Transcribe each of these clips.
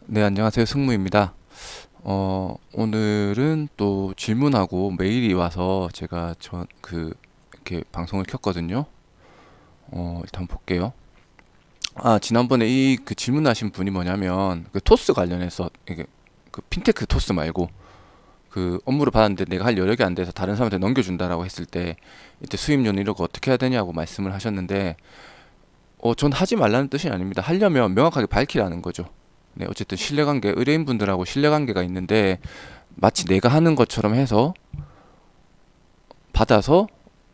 네, 안녕하세요. 승무입니다. 오늘은 또 질문하고 메일이 와서 제가 이렇게 방송을 켰거든요. 일단 볼게요. 지난번에 그 질문하신 분이 뭐냐면, 그 토스 관련해서, 이게, 그 핀테크 토스 말고, 그 업무를 받았는데 내가 할 여력이 안 돼서 다른 사람한테 넘겨준다라고 했을 때, 이때 수입료는 이런 거 어떻게 해야 되냐고 말씀을 하셨는데, 전 하지 말라는 뜻이 아닙니다. 하려면 명확하게 밝히라는 거죠. 네, 어쨌든 신뢰관계, 의뢰인분들하고 신뢰관계가 있는데 마치 내가 하는 것처럼 해서 받아서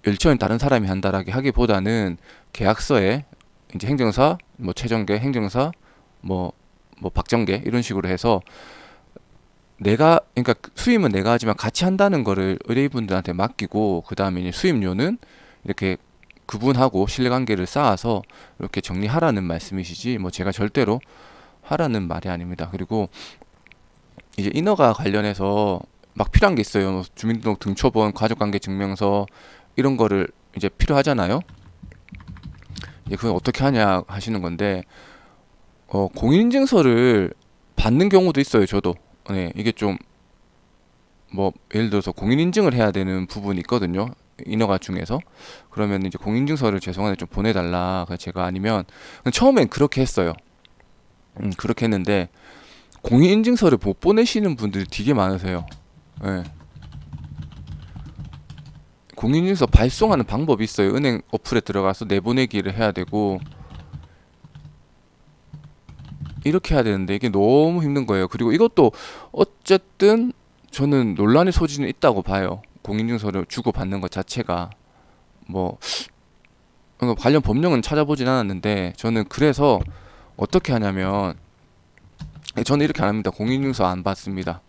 일처는 다른 사람이 한다라고 하기보다는 계약서에 이제 행정사, 뭐 최정계, 행정사, 뭐, 뭐 박정계 이런 식으로 해서 그러니까 수임은 내가 하지만 같이 한다는 거를 의뢰인분들한테 맡기고 그 다음에 이제 수임료는 이렇게 구분하고 신뢰관계를 쌓아서 이렇게 정리하라는 말씀이시지 뭐 제가 절대로 하라는 말이 아닙니다. 그리고 이제 인허가 관련해서 막 필요한 게 있어요. 뭐 주민등록 등초본, 가족관계 증명서 이런 거를 이제 필요하잖아요. 이제 그걸 어떻게 하냐 하시는 건데 공인인증서를 받는 경우도 있어요. 저도. 네, 이게 좀 뭐 예를 들어서 공인인증을 해야 되는 부분이 있거든요. 인허가 중에서 그러면 이제 공인인증서를 죄송한데 좀 보내달라. 그래서 제가 아니면 처음엔 그렇게 했어요. 그렇게 했는데 공인인증서를 못 보내시는 분들이 되게 많으세요. 예. 공인인증서 발송하는 방법이 있어요. 은행 어플에 들어가서 내보내기를 해야 되고 이렇게 해야 되는데 이게 너무 힘든 거예요. 그리고 이것도 어쨌든 저는 논란의 소지는 있다고 봐요. 공인인증서를 주고받는 것 자체가 뭐 관련 법령은 찾아보진 않았는데 저는 그래서 어떻게 하냐면 저는 이렇게 안 합니다. 공인인증서 안 받습니다.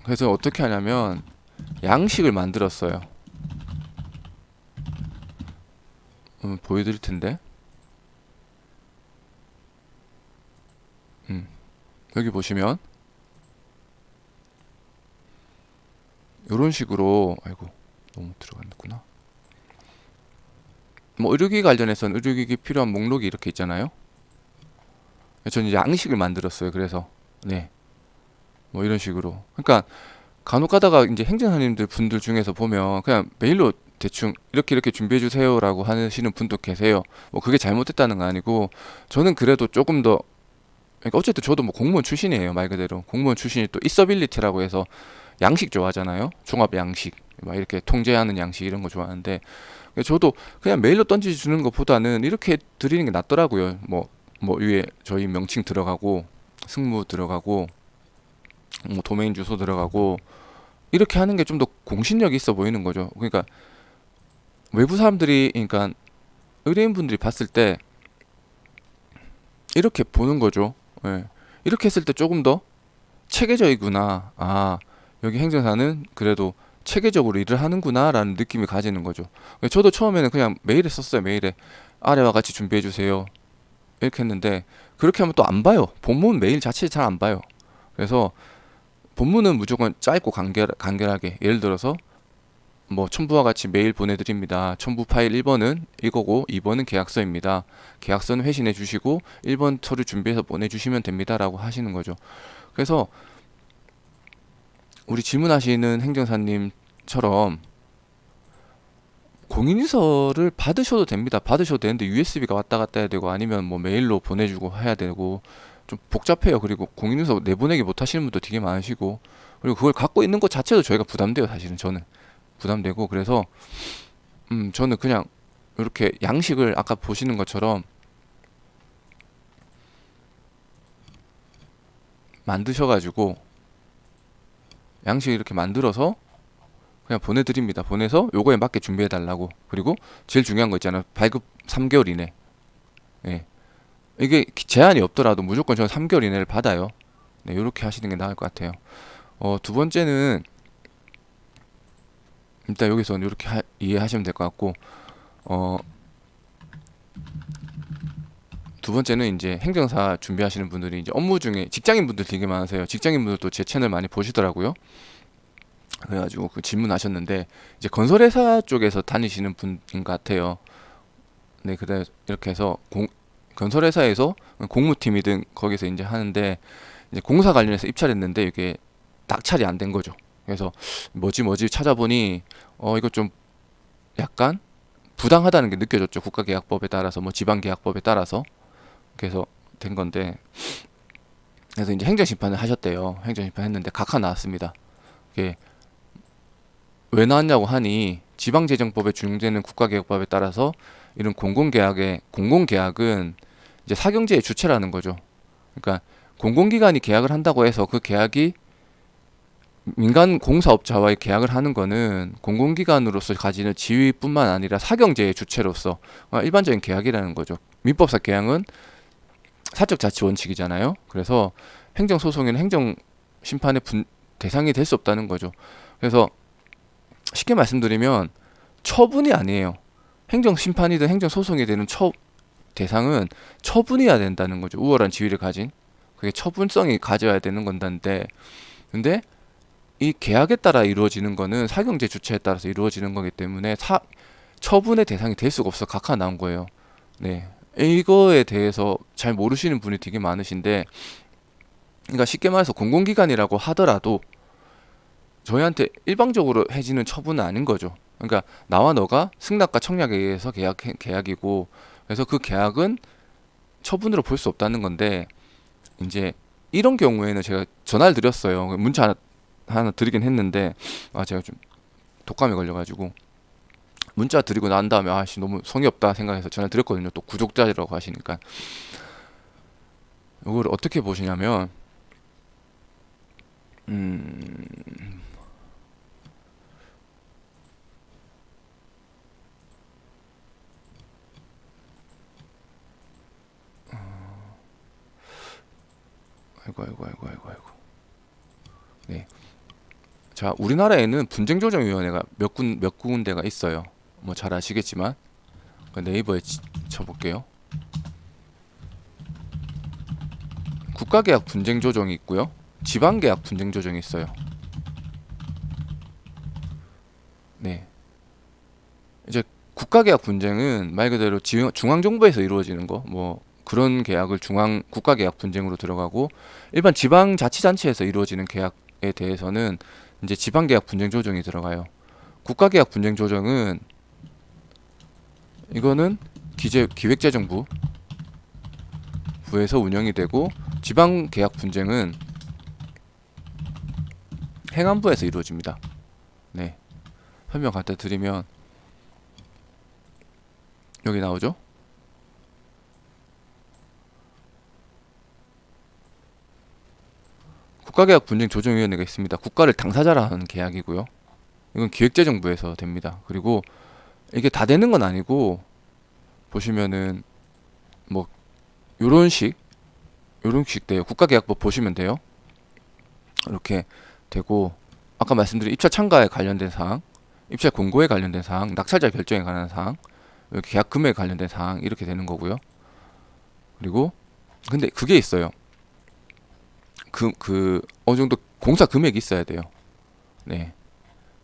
그래서 어떻게 하냐면 양식을 만들었어요. 보여드릴 텐데. 음, 여기 보시면 이런 식으로 아이고 너무 들어갔구나. 뭐 의료기기 관련해서는 의료기기 필요한 목록이 이렇게 있잖아요. 저는 이제 양식을 만들었어요. 그래서 네, 뭐 이런 식으로. 그러니까 간혹 가다가 이제 행정사님들 분들 중에서 보면 그냥 메일로 대충 이렇게 이렇게 준비해 주세요라고 하시는 분도 계세요. 뭐 그게 잘못됐다는 건 아니고 저는 그래도 조금 더 그러니까 어쨌든 저도 뭐 공무원 출신이에요. 말 그대로 공무원 출신이 또 있어빌리티라고 해서 양식 좋아하잖아요. 종합 양식 막 이렇게 통제하는 양식 이런 거 좋아하는데 저도 그냥 메일로 던지 주는 것보다는 이렇게 드리는 게 낫더라고요. 뭐 위에 저희 명칭 들어가고 승무 들어가고 뭐 도메인 주소 들어가고 이렇게 하는 게 좀 더 공신력이 있어 보이는 거죠. 그러니까 외부 사람들이 그러니까 의뢰인분들이 봤을 때 이렇게 보는 거죠. 예. 이렇게 했을 때 조금 더 체계적이구나. 여기 행정사는 그래도 체계적으로 일을 하는구나라는 느낌이 가지는 거죠. 저도 처음에는 그냥 메일에 썼어요. 메일에 아래와 같이 준비해 주세요. 이렇게 했는데 그렇게 하면 또 안 봐요. 본문 메일 자체 잘 안 봐요. 그래서 본문은 무조건 짧고 간결하게 예를 들어서 뭐 첨부와 같이 메일 보내드립니다. 첨부 파일 1번은 이거고 2번은 계약서입니다. 계약서는 회신해 주시고 1번 서류 준비해서 보내주시면 됩니다라고 하시는 거죠. 그래서 우리 질문하시는 행정사님처럼 공인인서를 받으셔도 됩니다. 받으셔도 되는데 USB가 왔다 갔다 해야 되고 아니면 뭐 메일로 보내주고 해야 되고 좀 복잡해요. 그리고 공인인서 내보내기 못 하시는 분도 되게 많으시고 그리고 그걸 갖고 있는 것 자체도 저희가 부담돼요. 사실은 저는 부담되고 그래서 저는 그냥 이렇게 양식을 아까 보시는 것처럼 만드셔가지고 양식 이렇게 만들어서 그냥 보내드립니다. 보내서 요거에 맞게 준비해달라고. 그리고 제일 중요한 거 있잖아요. 발급 3개월 이내. 예. 이게 제한이 없더라도 무조건 저는 3개월 이내를 받아요. 네, 요렇게 하시는 게 나을 것 같아요. 두 번째는 일단 여기서는 이렇게 이해하시면 될 것 같고, 어, 두 번째는 이제 행정사 준비하시는 분들이 이제 업무 중에 직장인 분들 되게 많으세요. 직장인 분들도 제 채널 많이 보시더라고요. 그래가지고 그 질문하셨는데 이제 건설회사 쪽에서 다니시는 분인 것 같아요. 네, 그래 이렇게 해서 건설회사에서 공무팀이든 거기서 이제 하는데 이제 공사 관련해서 입찰했는데 이게 낙찰이 안 된 거죠. 그래서 뭐지 찾아보니 이거 좀 약간 부당하다는 게 느껴졌죠. 국가계약법에 따라서 뭐 지방계약법에 따라서 그래서 된 건데 그래서 이제 행정심판을 하셨대요. 행정심판 했는데 각하 나왔습니다. 이게 왜 나왔냐고 하니 지방재정법에 준용되는 국가계약법에 따라서 이런 공공계약은 이제 사경제의 주체라는 거죠. 그러니까 공공기관이 계약을 한다고 해서 그 계약이 민간 공사업자와의 계약을 하는 거는 공공기관으로서 가지는 지위뿐만 아니라 사경제의 주체로서 일반적인 계약이라는 거죠. 민법상 계약은 사적 자치 원칙이잖아요. 그래서 행정소송에는 행정심판의 대상이 될 수 없다는 거죠. 그래서 쉽게 말씀드리면 처분이 아니에요. 행정심판이든 행정소송이 되는 대상은 처분이어야 된다는 거죠. 우월한 지위를 가진 그게 처분성이 가져야 되는 건데 근데 이 계약에 따라 이루어지는 거는 사경제 주체에 따라서 이루어지는 거기 때문에 처분의 대상이 될 수가 없어 각하 나온 거예요. 네, 이거에 대해서 잘 모르시는 분이 되게 많으신데, 그러니까 쉽게 말해서 공공기관이라고 하더라도 저희한테 일방적으로 해지는 처분은 아닌 거죠. 그러니까 나와 너가 승낙과 청약에 의해서 계약이고, 그래서 그 계약은 처분으로 볼 수 없다는 건데, 이제 이런 경우에는 제가 전화를 드렸어요. 문자 하나 드리긴 했는데, 제가 좀 독감에 걸려가지고 문자 드리고 난 다음에 아씨 너무 성의 없다 생각해서 전화 드렸거든요. 또 구독자라고 하시니까. 이걸 어떻게 보시냐면 아이고. 네. 자, 우리나라에는 분쟁조정위원회가 몇 군데가 있어요. 뭐 잘 아시겠지만 네이버에 쳐볼게요. 국가계약 분쟁조정이 있고요. 지방계약 분쟁조정이 있어요. 네. 이제 국가계약 분쟁은 말 그대로 중앙정부에서 이루어지는 거, 뭐 그런 계약을 국가계약 분쟁으로 들어가고, 일반 지방자치단체에서 이루어지는 계약에 대해서는 이제 지방계약 분쟁조정이 들어가요. 국가계약 분쟁조정은 이거는 기획재정부에서 운영이 되고, 지방계약 분쟁은 행안부에서 이루어집니다. 네, 설명 갖다 드리면 여기 나오죠? 국가계약 분쟁조정위원회가 있습니다. 국가를 당사자라 하는 계약이고요. 이건 기획재정부에서 됩니다. 그리고 이게 다 되는 건 아니고, 보시면은 뭐 요런 식 돼요. 국가계약법 보시면 돼요. 이렇게 되고, 아까 말씀드린 입찰 참가에 관련된 사항, 입찰 공고에 관련된 사항, 낙찰자 결정에 관한 사항, 이렇게 계약 금액에 관련된 사항 이렇게 되는 거고요. 그리고 근데 그게 있어요. 어느 정도 공사 금액이 있어야 돼요. 네.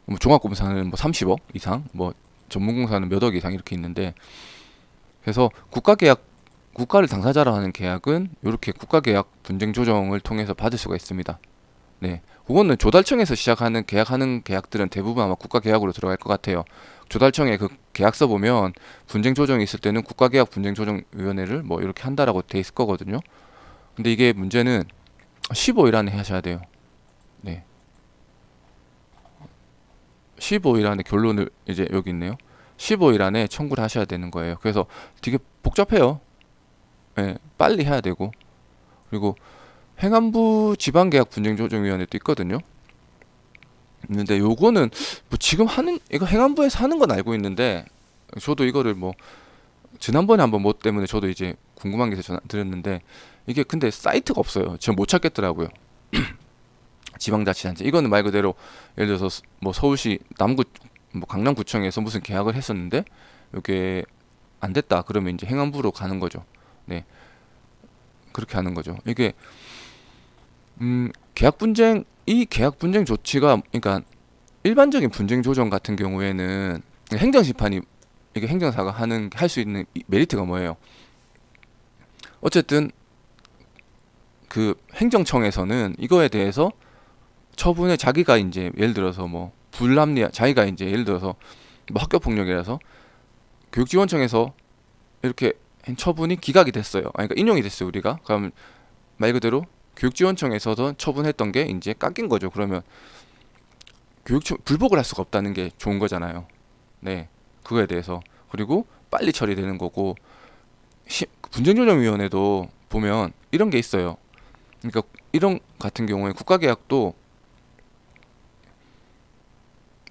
뭐 종합공사는 뭐 30억 이상, 뭐 전문공사는 몇 억 이상 이렇게 있는데, 그래서 국가를 당사자로 하는 계약은 이렇게 국가계약 분쟁 조정을 통해서 받을 수가 있습니다. 네. 그거는 조달청에서 시작하는 계약들은 대부분 아마 국가계약으로 들어갈 것 같아요. 조달청에 그 계약서 보면 분쟁 조정이 있을 때는 국가계약 분쟁 조정위원회를 뭐 이렇게 한다라고 돼 있을 거거든요. 근데 이게 문제는 15일 안에 하셔야 돼요. 네. 15일 안에 결론을 이제 여기 있네요. 15일 안에 청구를 하셔야 되는 거예요. 그래서 되게 복잡해요. 네, 빨리 해야 되고. 그리고 행안부 지방계약분쟁조정위원회도 있거든요. 있는데 요거는 뭐 지금 이거 행안부에서 하는 건 알고 있는데, 저도 이거를 뭐 지난번에 한번 뭐 때문에 저도 이제 궁금한 게 있어서 전화 드렸는데, 이게 근데 사이트가 없어요. 제가 못 찾겠더라고요. 지방자치단체 이거는 말 그대로 예를 들어서 뭐 서울시 뭐 강남구청에서 무슨 계약을 했었는데 이게 안 됐다 그러면 이제 행안부로 가는 거죠. 네, 그렇게 하는 거죠. 이게 계약 분쟁 조치가, 그러니까 일반적인 분쟁 조정 같은 경우에는 행정심판이 이게 행정사가 할 수 있는 메리트가 뭐예요? 어쨌든 그 행정청에서는 이거에 대해서 처분에 자기가 이제 예를 들어서 뭐 불합리한 자기가 이제 예를 들어서 뭐 학교 폭력이라서 교육지원청에서 이렇게 처분이 기각이 됐어요. 아니, 그러니까 인용이 됐어요, 우리가. 그럼 말 그대로 교육지원청에서도 처분했던 게 이제 깎인 거죠. 그러면 교육청 불복을 할 수가 없다는 게 좋은 거잖아요. 네, 그거에 대해서. 그리고 빨리 처리되는 거고, 분쟁조정위원회도 보면 이런 게 있어요. 그러니까 이런 같은 경우에 국가계약도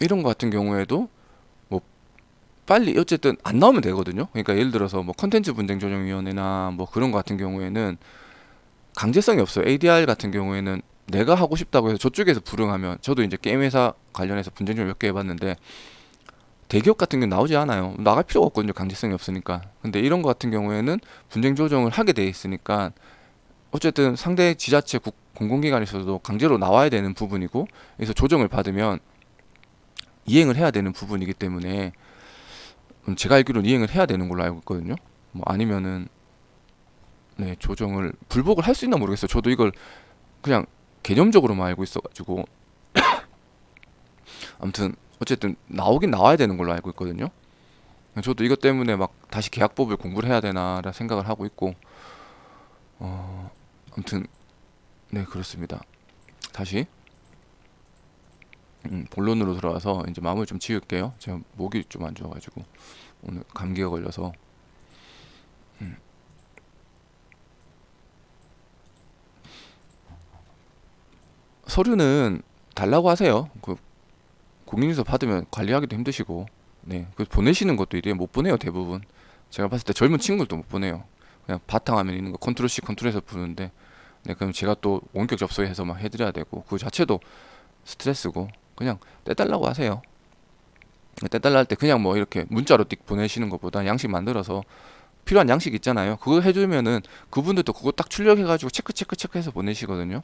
이런 거 같은 경우에도 뭐 빨리 어쨌든 안 나오면 되거든요. 그러니까 예를 들어서 뭐 컨텐츠 분쟁조정위원회나 뭐 그런 거 같은 경우에는 강제성이 없어요. ADR 같은 경우에는 내가 하고 싶다고 해서 저쪽에서 불응하면, 저도 이제 게임 회사 관련해서 분쟁조정 몇 개 해봤는데 대기업 같은 경우는 나오지 않아요. 나갈 필요가 없거든요. 강제성이 없으니까. 근데 이런 거 같은 경우에는 분쟁 조정을 하게 돼 있으니까 어쨌든 상대 지자체 공공기관에서도 강제로 나와야 되는 부분이고, 그래서 조정을 받으면 이행을 해야 되는 부분이기 때문에 제가 알기로는 이행을 해야 되는 걸로 알고 있거든요. 뭐 아니면은 네, 조정을 불복을 할 수 있나 모르겠어요. 저도 이걸 그냥 개념적으로만 알고 있어가지고 아무튼 어쨌든 나오긴 나와야 되는 걸로 알고 있거든요. 저도 이것 때문에 막 다시 계약법을 공부를 해야 되나라 생각을 하고 있고, 아무튼 네, 그렇습니다. 다시 본론으로 들어와서 이제 마음을 좀 지을게요. 제가 목이 좀 안 좋아가지고 오늘 감기가 걸려서. 서류는 달라고 하세요. 그 공인인증서 받으면 관리하기도 힘드시고, 네, 그 보내시는 것도 이래 못 보내요, 대부분. 제가 봤을 때 젊은 친구들도 못 보내요. 그냥 바탕화면 있는 거 컨트롤 C 컨트롤 에서 부르는데, 네, 그럼 제가 또 원격 접속해서 막 해드려야 되고, 그 자체도 스트레스고, 그냥 떼달라고 하세요. 떼달라 할 때 그냥 뭐 이렇게 문자로 띡 보내시는 것보다 양식 만들어서, 필요한 양식 있잖아요. 그거 해주면은 그분들도 그거 딱 출력해가지고 체크해서 보내시거든요.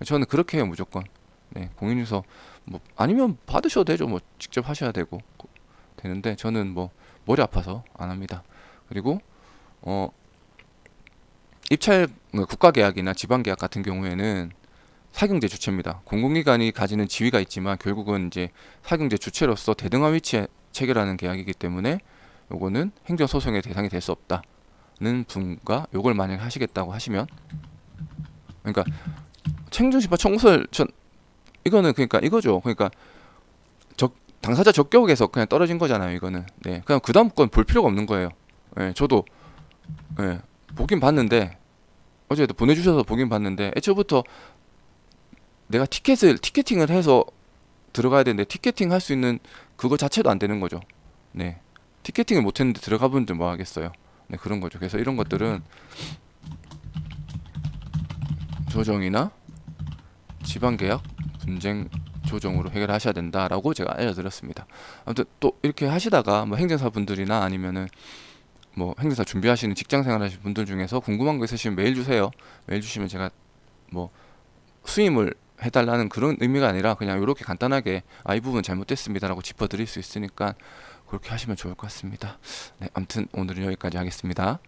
저는 그렇게 해요, 무조건. 네, 공인인증서 뭐 아니면 받으셔도 되죠. 뭐 직접 하셔야 되고 되는데 저는 뭐 머리 아파서 안 합니다. 그리고 어 입찰 국가계약이나 지방계약 같은 경우에는 사경제 주체입니다. 공공기관이 가지는 지위가 있지만 결국은 이제 사경제 주체로서 대등한 위치에 체결하는 계약이기 때문에 요거는 행정소송의 대상이 될 수 없다는 분과 요걸 만약에 하시겠다고 하시면, 그러니까 행정심판 청구서를 이거는 그러니까 이거죠. 그러니까 당사자 적격에서 그냥 떨어진 거잖아요. 이거는. 네, 그냥 그 다음 건 볼 필요가 없는 거예요. 네, 저도 네, 보긴 봤는데 어제도 보내주셔서 보긴 봤는데 애초부터 내가 티켓팅을 해서 들어가야 되는데 티켓팅 할 수 있는 그거 자체도 안 되는 거죠. 네, 티켓팅을 못했는데 들어가 보는데 뭐 하겠어요. 네, 그런 거죠. 그래서 이런 것들은 조정이나 지방계약 분쟁 조정으로 해결하셔야 된다라고 제가 알려드렸습니다. 아무튼 또 이렇게 하시다가 뭐 행정사 분들이나 아니면은 뭐 행정사 준비하시는 직장생활 하시는 분들 중에서 궁금한 거 있으시면 메일 주세요. 메일 주시면 제가 뭐 수임을 해달라는 그런 의미가 아니라 그냥 이렇게 간단하게 이 부분 잘못됐습니다라고 짚어드릴 수 있으니까 그렇게 하시면 좋을 것 같습니다. 네, 아무튼 오늘은 여기까지 하겠습니다.